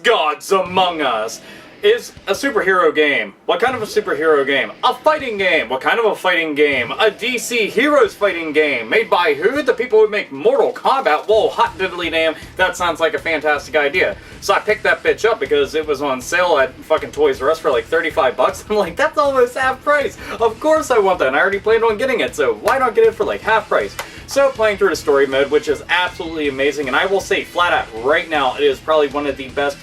Gods Among Us is a superhero game. What kind of a superhero game? A fighting game. What kind of a fighting game? A DC Heroes fighting game. Made by who? The people who make Mortal Kombat. Whoa, hot diddly damn. That sounds like a fantastic idea. So I picked that bitch up because it was on sale at fucking Toys R Us for like 35 bucks. I'm like, that's almost half price. Of course I want that, and I already planned on getting it, so why not get it for like half price? So playing through the story mode, which is absolutely amazing, and I will say flat out right now, it is probably one of the best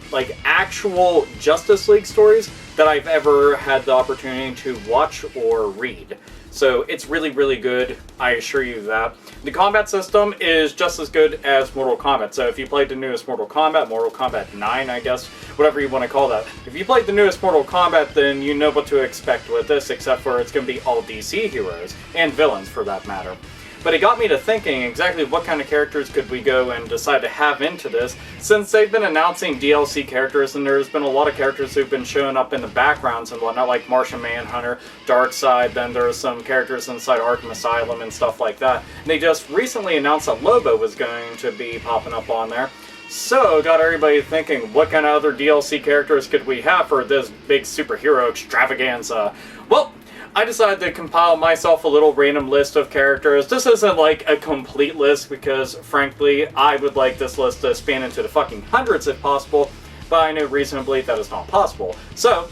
like actual Justice League stories that I've ever had the opportunity to watch or read. So it's really, really good, I assure you that. The combat system is just as good as Mortal Kombat. So if you played the newest Mortal Kombat 9, I guess, whatever you want to call that. If you played the newest Mortal Kombat, then you know what to expect with this, except for it's going to be all DC heroes, and villains for that matter. But it got me to thinking exactly what kind of characters could we go and decide to have into this, since they've been announcing DLC characters, and there's been a lot of characters who've been showing up in the backgrounds and whatnot, like Martian Manhunter, Darkseid, then there's some characters inside Arkham Asylum and stuff like that. And they just recently announced that Lobo was going to be popping up on there. So, got everybody thinking, what kind of other DLC characters could we have for this big superhero extravaganza? Well, I decided to compile myself a little random list of characters. This isn't like a complete list because, frankly, I would like this list to span into the fucking hundreds if possible, but I know reasonably that is not possible. So,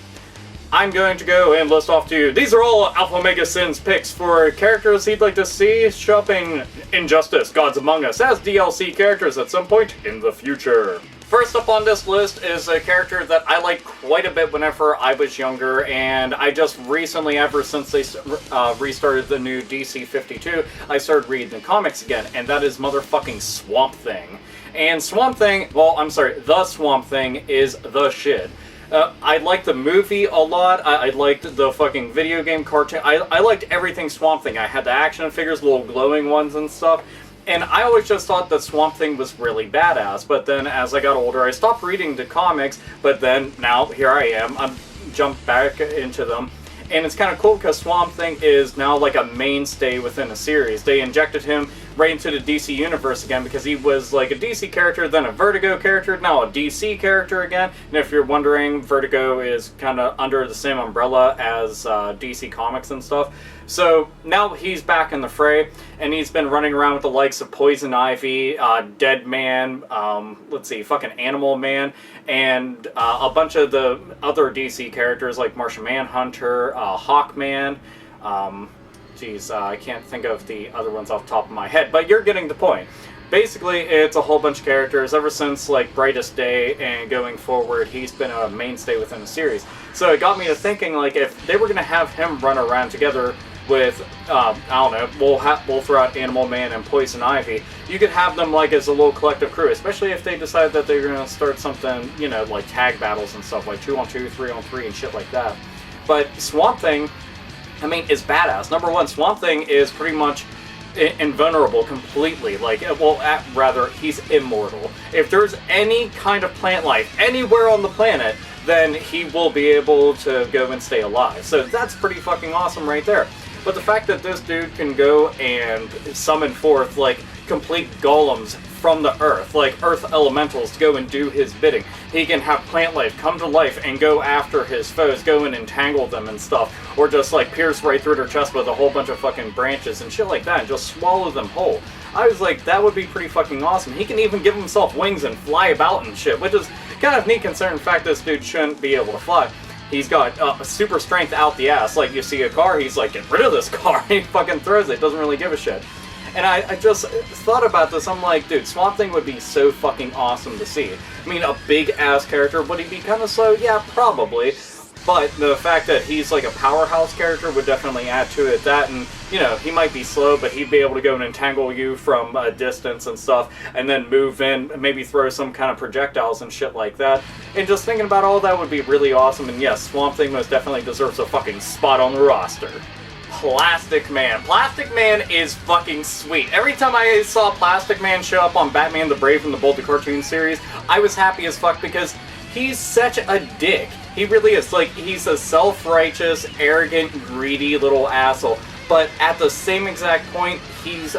I'm going to go and list off to you. These are all AlphaOmegaSin's picks for characters he'd like to see shopping Injustice, Gods Among Us as DLC characters at some point in the future. First up on this list is a character that I liked quite a bit whenever I was younger, and I just recently, ever since they restarted the new DC 52, I started reading the comics again, and that is motherfucking Swamp Thing. And Swamp Thing, well, I'm sorry, the Swamp Thing is the shit. I liked the movie a lot. I liked the fucking video game cartoon. I liked everything Swamp Thing. I had the action figures, little glowing ones and stuff. And I always just thought that Swamp Thing was really badass, but then as I got older, I stopped reading the comics, but then now here I am, I'm jumped back into them. And it's kind of cool because Swamp Thing is now like a mainstay within a series. They injected him right into the DC universe again because he was like a DC character, then a Vertigo character, now a DC character again. And if you're wondering, Vertigo is kind of under the same umbrella as DC Comics and stuff. So now he's back in the fray, and he's been running around with the likes of Poison Ivy, Dead Man, let's see, fucking Animal Man, and a bunch of the other DC characters like Martian Manhunter, Hawkman. I can't think of the other ones off the top of my head, but you're getting the point. Basically, it's a whole bunch of characters. Ever since like Brightest Day and going forward, he's been a mainstay within the series. So it got me to thinking, like, if they were going to have him run around together with, I don't know, we'll throw out Animal Man and Poison Ivy, you could have them like as a little collective crew, especially if they decide that they're going to start something, you know, like tag battles and stuff, like 2-on-2, 3-on-3 and shit like that. But Swamp Thing, I mean, is badass. Number one, Swamp Thing is pretty much invulnerable completely. Like, well, rather, he's immortal. If there's any kind of plant life anywhere on the planet, then he will be able to go and stay alive. So that's pretty fucking awesome right there. But the fact that this dude can go and summon forth, like, complete golems from the earth, like earth elementals, to go and do his bidding. He can have plant life come to life and go after his foes, go and entangle them and stuff, or just like pierce right through their chest with a whole bunch of fucking branches and shit like that and just swallow them whole. I was like, that would be pretty fucking awesome. He can even give himself wings and fly about and shit, which is kind of neat considering the fact this dude shouldn't be able to fly. He's got super strength out the ass. Like, you see a car, he's like, get rid of this car. He fucking throws it, doesn't really give a shit. And I just thought about this, I'm like, dude, Swamp Thing would be so fucking awesome to see. I mean, a big-ass character, would he be kind of slow? Yeah, probably. But the fact that he's like a powerhouse character would definitely add to it. That, and, you know, he might be slow, but he'd be able to go and entangle you from a distance and stuff, and then move in, maybe throw some kind of projectiles and shit like that. And just thinking about all that would be really awesome, and yes, Swamp Thing most definitely deserves a fucking spot on the roster. Plastic Man. Plastic Man is fucking sweet. Every time I saw Plastic Man show up on Batman the Brave and the Bold, the cartoon series, I was happy as fuck because he's such a dick. He really is. Like, he's a self-righteous, arrogant, greedy little asshole. But at the same exact point, he's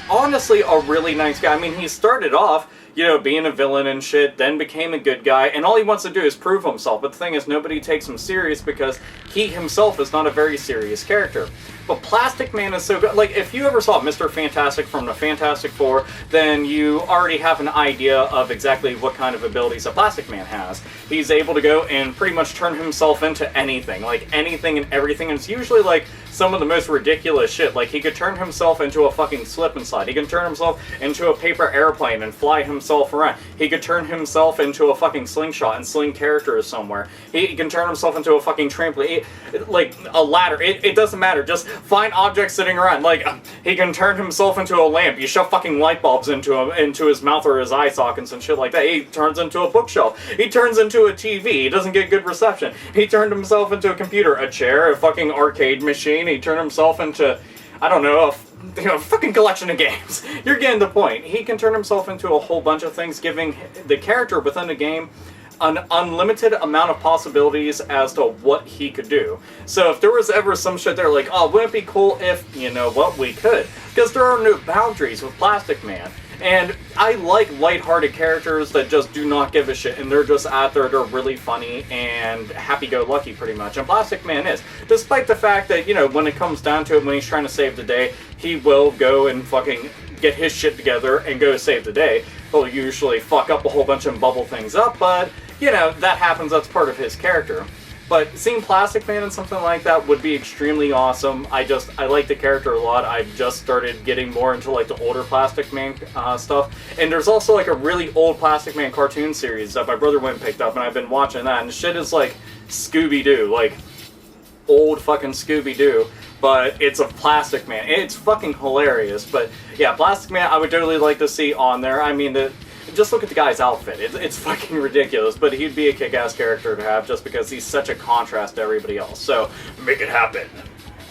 honestly a really nice guy. I mean, he started off, you know, being a villain and shit, then became a good guy, and all he wants to do is prove himself. But the thing is, nobody takes him serious because he himself is not a very serious character. But Plastic Man is so good. Like, if you ever saw Mr. Fantastic from the Fantastic Four, then you already have an idea of exactly what kind of abilities a Plastic Man has. He's able to go and pretty much turn himself into anything. Like, anything and everything. And it's usually, like, some of the most ridiculous shit. Like, he could turn himself into a fucking slip and slide. He can turn himself into a paper airplane and fly himself around. He could turn himself into a fucking slingshot and sling characters somewhere. He can turn himself into a fucking trampoline. Like, a ladder. It doesn't matter. Just find objects sitting around. Like, he can turn himself into a lamp. You shove fucking light bulbs into his mouth or his eye sockets and shit like that. He turns into a bookshelf. He turns into a TV. He doesn't get good reception. He turned himself into a computer, a chair, a fucking arcade machine. He turned himself into, I don't know, a fucking collection of games. You're getting the point. He can turn himself into a whole bunch of things, giving the character within the game an unlimited amount of possibilities as to what he could do. So if there was ever some shit there like, oh, wouldn't it be cool if, you know what, we could? Because there are no boundaries with Plastic Man. And I like lighthearted characters that just do not give a shit, and they're just out there, they're really funny and happy-go-lucky pretty much. And Plastic Man is. Despite the fact that, you know, when it comes down to it, when he's trying to save the day, he will go and fucking get his shit together and go save the day. He'll usually fuck up a whole bunch and bubble things up, but, you know, that happens, that's part of his character. But seeing Plastic Man in something like that would be extremely awesome. I like the character a lot. I've just started getting more into like the older Plastic Man stuff. And there's also like a really old Plastic Man cartoon series that my brother went and picked up, and I've been watching that. And the shit is like Scooby-Doo, like old fucking Scooby-Doo. But it's a Plastic Man. It's fucking hilarious. But yeah, Plastic Man I would totally like to see on there. I mean, just look at the guy's outfit. It's fucking ridiculous, but he'd be a kick-ass character to have just because he's such a contrast to everybody else. So, make it happen.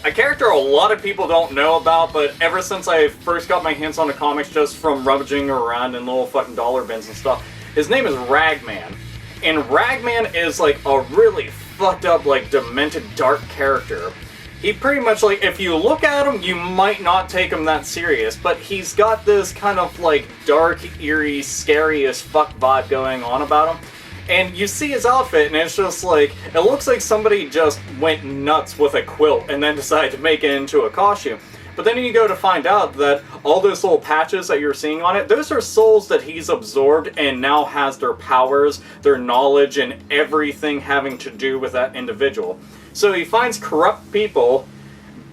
A character a lot of people don't know about, but ever since I first got my hands on the comics just from rummaging around in little fucking dollar bins and stuff, his name is Ragman. And Ragman is like a really fucked up, like, demented, dark character. He pretty much, like, if you look at him, you might not take him that serious, but he's got this kind of, like, dark, eerie, scary as fuck vibe going on about him. And you see his outfit, and it's just like, it looks like somebody just went nuts with a quilt and then decided to make it into a costume. But then you go to find out that all those little patches that you're seeing on it, those are souls that he's absorbed and now has their powers, their knowledge, and everything having to do with that individual. So he finds corrupt people,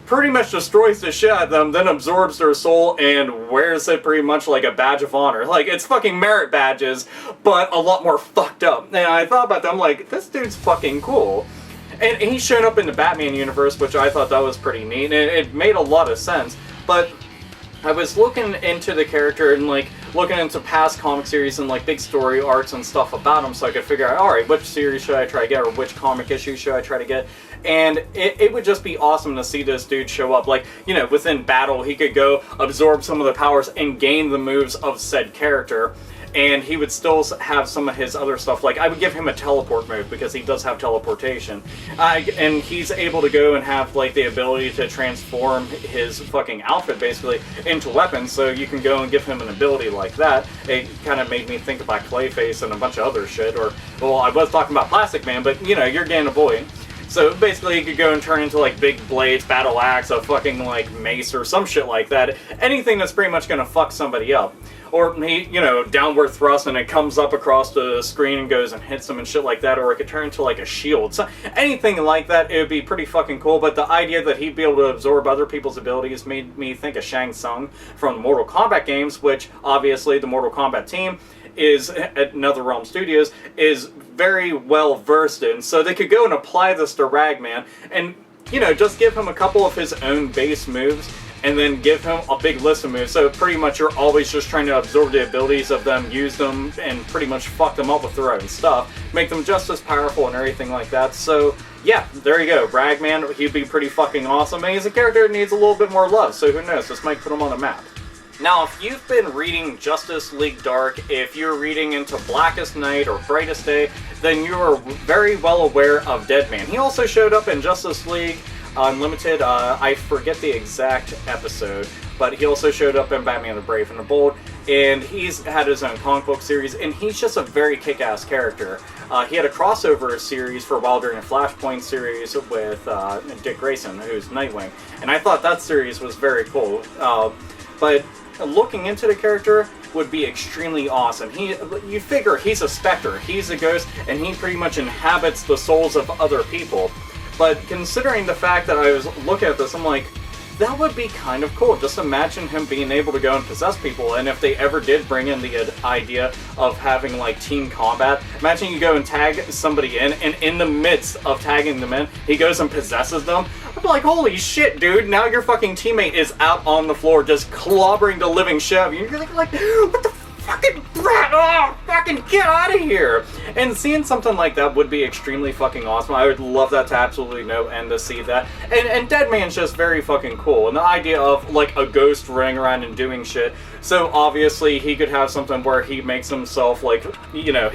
pretty much destroys the shit out of them, then absorbs their soul and wears it pretty much like a badge of honor. Like, it's fucking merit badges, but a lot more fucked up. And I thought about them, like, this dude's fucking cool. And he's shown up in the Batman universe, which I thought that was pretty neat. And it made a lot of sense. But I was looking into the character and, like, looking into past comic series and, like, big story arcs and stuff about him so I could figure out, alright, which series should I try to get, or which comic issue should I try to get. And it would just be awesome to see this dude show up. Like, you know, within battle, he could go absorb some of the powers and gain the moves of said character. And he would still have some of his other stuff. Like, I would give him a teleport move because he does have teleportation. And he's able to go and have, like, the ability to transform his fucking outfit, basically, into weapons. So you can go and give him an ability like that. It kind of made me think about Clayface and a bunch of other shit. Or, well, I was talking about Plastic Man, but, you know, you're getting a boy. So basically he could go and turn into like big blades, battle axe, a fucking like mace or some shit like that. Anything that's pretty much gonna fuck somebody up. Or he, you know, downward thrust and it comes up across the screen and goes and hits them and shit like that. Or it could turn into like a shield. So anything like that, it would be pretty fucking cool. But the idea that he'd be able to absorb other people's abilities made me think of Shang Tsung from the Mortal Kombat games, which obviously the Mortal Kombat team is at NetherRealm Studios is very well versed in, so they could go and apply this to Ragman and, you know, just give him a couple of his own base moves and then give him a big list of moves. So pretty much you're always just trying to absorb the abilities of them, use them, and pretty much fuck them up with their own stuff, make them just as powerful and everything like that. So yeah, there you go. Ragman, he'd be pretty fucking awesome, and he's a character that needs a little bit more love, so who knows, this might put him on the map. Now, if you've been reading Justice League Dark, if you're reading into Blackest Night or Brightest Day, then you are very well aware of Deadman. He also showed up in Justice League Unlimited, I forget the exact episode, but he also showed up in Batman the Brave and the Bold, and he's had his own comic book series, and he's just a very kick-ass character. He had a crossover series for a while during a Flashpoint series with Dick Grayson, who's Nightwing, and I thought that series was very cool. But looking into the character would be extremely awesome. You figure he's a specter, he's a ghost, and he pretty much inhabits the souls of other people. But considering the fact that I was looking at this, I'm like, that would be kind of cool. Just imagine him being able to go and possess people, and if they ever did bring in the idea of having like team combat, imagine you go and tag somebody in, and in the midst of tagging them in, he goes and possesses them. I'd be like, holy shit, dude, now your fucking teammate is out on the floor just clobbering the living shit out of you. You're like, what the fucking brat! Oh, fucking get out of here! And seeing something like that would be extremely fucking awesome. I would love that to absolutely no end to see that. And Deadman's just very fucking cool. And the idea of like a ghost running around and doing shit. So obviously he could have something where he makes himself like, you know,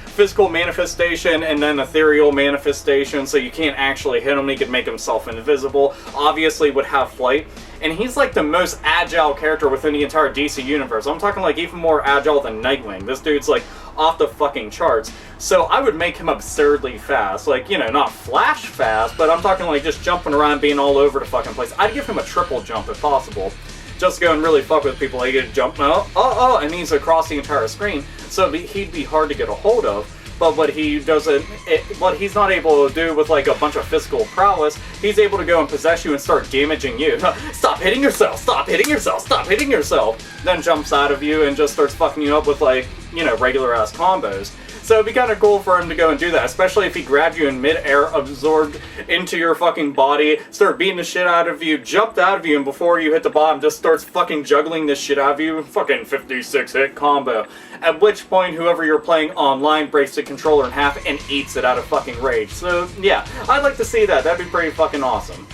physical manifestation and then ethereal manifestation, so you can't actually hit him. He could make himself invisible. Obviously would have flight. And he's like the most agile character within the entire DC universe. I'm talking like even more agile than Nightwing. This dude's like off the fucking charts. So I would make him absurdly fast. Like, you know, not Flash fast, but I'm talking like just jumping around, being all over the fucking place. I'd give him a triple jump if possible. Just go and really fuck with people. Like, he'd jump, and he's across the entire screen. So he'd be hard to get a hold of. But what he's not able to do with like a bunch of physical prowess, he's able to go and possess you and start damaging you. Stop hitting yourself! Stop hitting yourself! Stop hitting yourself! Then jumps out of you and just starts fucking you up with like, you know, regular ass combos. So it'd be kind of cool for him to go and do that, especially if he grabbed you in mid-air, absorbed into your fucking body, start beating the shit out of you, jumped out of you, and before you hit the bottom, just starts fucking juggling this shit out of you. Fucking 56-hit combo. At which point, whoever you're playing online breaks the controller in half and eats it out of fucking rage. So, yeah, I'd like to see that. That'd be pretty fucking awesome.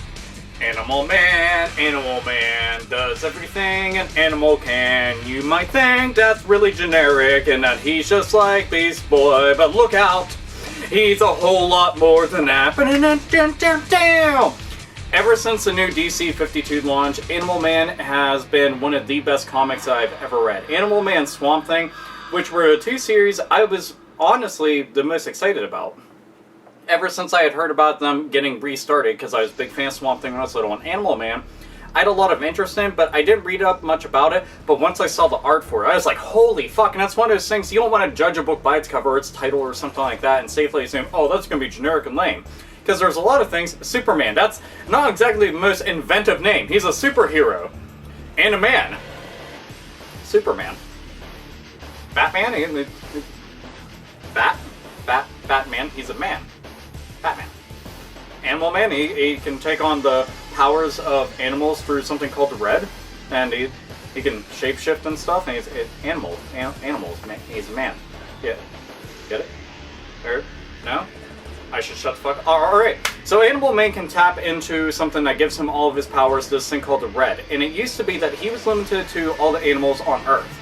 Animal Man does everything an animal can. You might think that's really generic and that he's just like Beast Boy, but look out, he's a whole lot more than that. Ever since the new DC 52 launch, Animal Man has been one of the best comics I've ever read. Animal Man Swamp Thing, which were two series I was honestly the most excited about. Ever since I had heard about them getting restarted, because I was a big fan of Swamp Thing when I was little, and Animal Man, I had a lot of interest in, but I didn't read up much about it. But once I saw the art for it, I was like, holy fuck. And that's one of those things, you don't want to judge a book by its cover or its title or something like that and safely assume, oh, that's going to be generic and lame. Because there's a lot of things. Superman, that's not exactly the most inventive name. He's a superhero. And a man. Superman. Batman? Batman, he's a man. Batman. Animal Man, he can take on the powers of animals through something called the Red, and he can shapeshift and stuff, and he's animals, man. He's a man. Yeah. Get it? Or, no? I should shut the fuck up. Alright, so Animal Man can tap into something that gives him all of his powers, this thing called the Red, and it used to be that he was limited to all the animals on Earth.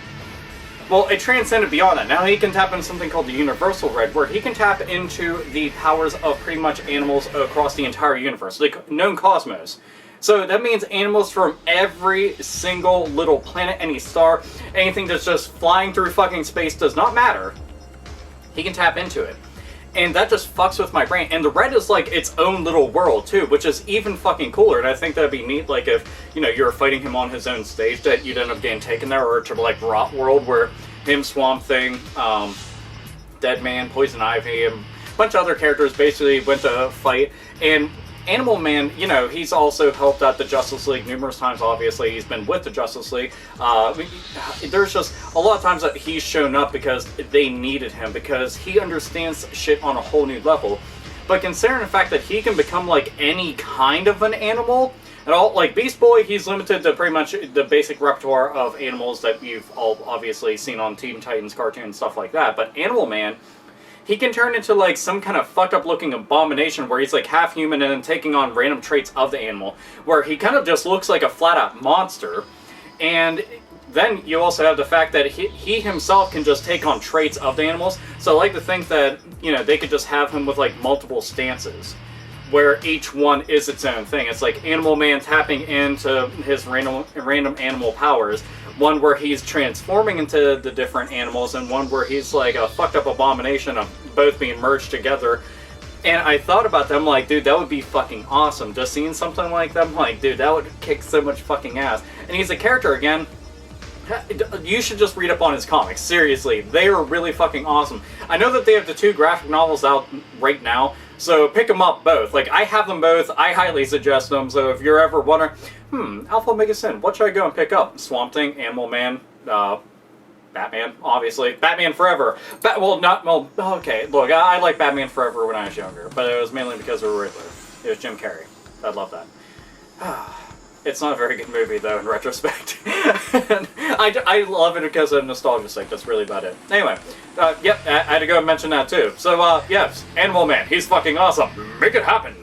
Well, it transcended beyond that. Now he can tap into something called the Universal Red, where he can tap into the powers of pretty much animals across the entire universe, the known cosmos. So that means animals from every single little planet, any star, anything that's just flying through fucking space, does not matter. He can tap into it. And that just fucks with my brain. And the Red is like its own little world too, which is even fucking cooler. And I think that'd be neat, like if, you know, you're fighting him on his own stage, that you'd end up getting taken there, or to like Rot World, where him, Swamp Thing, Deadman, Poison Ivy, and a bunch of other characters basically went to fight. And Animal Man, you know, he's also helped out the Justice League numerous times, obviously. He's been with the Justice League. There's just a lot of times that he's shown up because they needed him, because he understands shit on a whole new level. But considering the fact that he can become like any kind of an animal, and all, like Beast Boy, he's limited to pretty much the basic repertoire of animals that you've all obviously seen on Teen Titans cartoon and stuff like that. But Animal Man, he can turn into like some kind of fucked up looking abomination where he's like half human and then taking on random traits of the animal, where he kind of just looks like a flat out monster. And then you also have the fact that he himself can just take on traits of the animals. So I like to think that, you know, they could just have him with like multiple stances. where each one is its own thing. It's like Animal Man tapping into his random animal powers, one where he's transforming into the different animals, and one where he's like a fucked up abomination of both being merged together. And I thought about them like, dude, that would be fucking awesome. Just seeing something like them, like, dude, that would kick so much fucking ass. And he's a character, again, you should just read up on his comics. Seriously, they are really fucking awesome. I know that they have the 2 graphic novels out right now, so pick them up both. Like, I have them both. I highly suggest them. So if you're ever wondering, AlphaOmegaSin, what should I go and pick up? Swamp Thing, Animal Man, Batman, obviously. Batman Forever. Okay, look, I liked Batman Forever when I was younger, but it was mainly because of Riddler. It was Jim Carrey. I love that. It's not a very good movie, though, in retrospect. I love it because of nostalgia's sake. That's really about it. Anyway, yep, I had to go and mention that, too. So, yes, Animal Man. He's fucking awesome. Make it happen.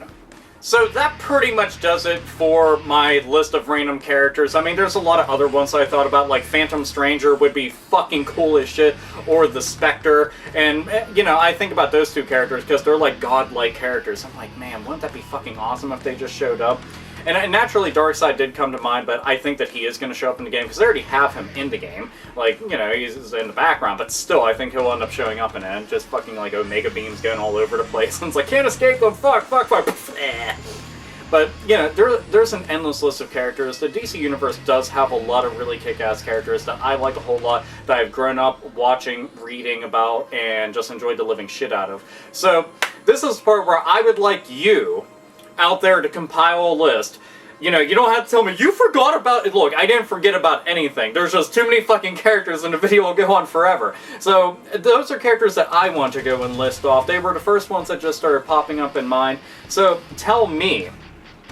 So that pretty much does it for my list of random characters. I mean, there's a lot of other ones I thought about, like Phantom Stranger would be fucking cool as shit, or the Spectre, and, you know, I think about those 2 characters because they're like godlike characters. I'm like, man, wouldn't that be fucking awesome if they just showed up? And naturally, Darkseid did come to mind, but I think that he is going to show up in the game, because they already have him in the game. Like, you know, he's in the background, but still, I think he'll end up showing up in it, and just fucking, like, Omega Beams going all over the place, and it's like, can't escape them, fuck. But, you know, there's an endless list of characters. The DC Universe does have a lot of really kick-ass characters that I like a whole lot, that I've grown up watching, reading about, and just enjoyed the living shit out of. So, this is the part where I would like you out there to compile a list. You know, you don't have to tell me, you forgot about it. Look, I didn't forget about anything. There's just too many fucking characters and the video will go on forever. So, those are characters that I want to go and list off. They were the first ones that just started popping up in mind. So, tell me,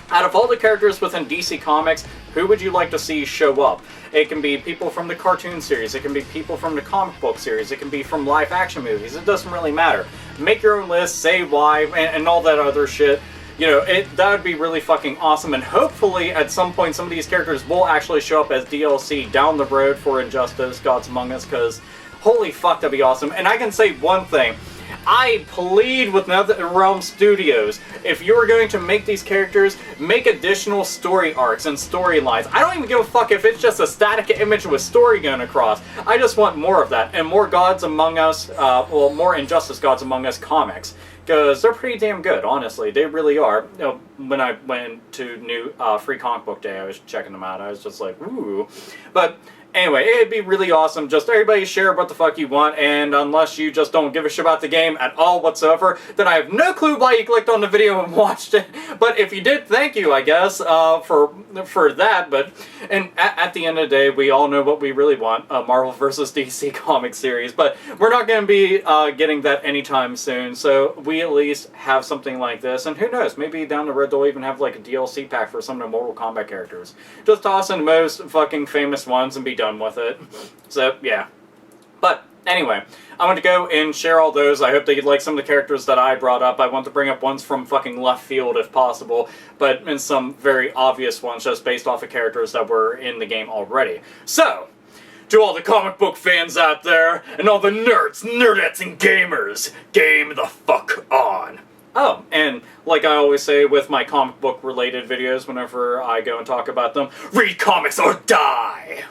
out of all the characters within DC Comics, who would you like to see show up? It can be people from the cartoon series, it can be people from the comic book series, it can be from live action movies, it doesn't really matter. Make your own list, say why, and all that other shit. You know, that would be really fucking awesome, and hopefully at some point some of these characters will actually show up as DLC down the road for Injustice, Gods Among Us, because holy fuck, that'd be awesome. And I can say one thing, I plead with NetherRealm Studios, if you are going to make these characters, make additional story arcs and storylines. I don't even give a fuck if it's just a static image with story going across. I just want more of that, and more Gods Among Us, more Injustice Gods Among Us comics. Because they're pretty damn good, honestly. They really are. You know, when I went to new Free Comic Book Day, I was checking them out. I was just like, ooh. But anyway, it'd be really awesome. Just everybody share what the fuck you want, and unless you just don't give a shit about the game at all whatsoever, then I have no clue why you clicked on the video and watched it. But if you did, thank you, I guess, for that. But at the end of the day, we all know what we really want, a Marvel vs. DC comic series. But we're not going to be getting that anytime soon, so we at least have something like this. And who knows, maybe down the road they'll even have like a DLC pack for some of the Mortal Kombat characters. Just toss in the most fucking famous ones and be done with it. So, yeah. But, anyway, I want to go and share all those. I hope that you'd like some of the characters that I brought up. I want to bring up ones from fucking left field if possible, but in some very obvious ones just based off of characters that were in the game already. So, to all the comic book fans out there, and all the nerds, nerdettes, and gamers, game the fuck on. Oh, and like I always say with my comic book related videos whenever I go and talk about them, read comics or die!